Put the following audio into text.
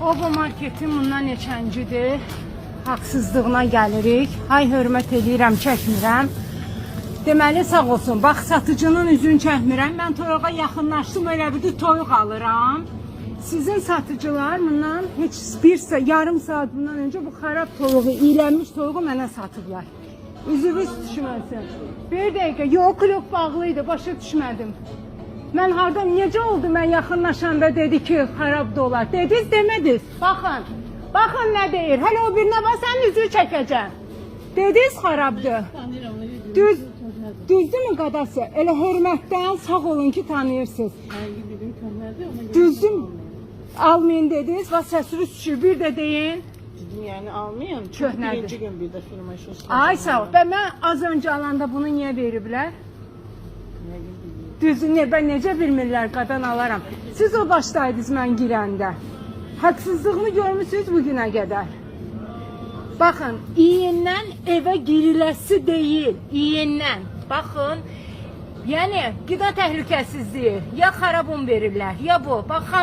Ovo marketin bundan neçəncidir? Haqsızlığına gəlirik. Hay hörmət edirəm, çəkmirəm. Deməli sağ olsun. Bax satıcının üzünü çəkmirəm. Mən toyuğa yaxınlaşdım, elə bir toyuq alıram. Sizin satıcılar bundan yarım saat bundan önce bu xarab toyuğu, iylənmiş toyuğu mənə satıblar. Üzünüz düşməsin. Bir dəqiqə, yox, klok bağlıydı, başa düşmədim. Mən harda, necə oldu mən yaxınlaşanda dedi ki, xarab dolar. Dediniz, demədiniz. Baxın, baxın nə deyir. Hələ o birinə bax, sənin üzüyü çəkəcəm. Dediniz, xarabdır. Düzdürmü qadası? Elə hörmətdən sağ olun ki, tanıyırsınız. Düzdür. Almayın dediniz, bax səsiniz düşür. Bir də deyin. Yani almayın. Köhnədir. Birinci gün bir də firma işi olsun. Ay sağ ol. Mən az öncə alanda bunu niyə veriblər? Düzdür, ben necə bilmirlər, qadan alaram. Siz o başdaydınız mən girəndə. Haqsızlığını görmüsünüz bugünə qədər. Baxın, iyindən evə giriləsi deyil, iyindən. Baxın, yəni qida təhlükəsizliyi, ya xarab un verirlər, ya bu. Baxın.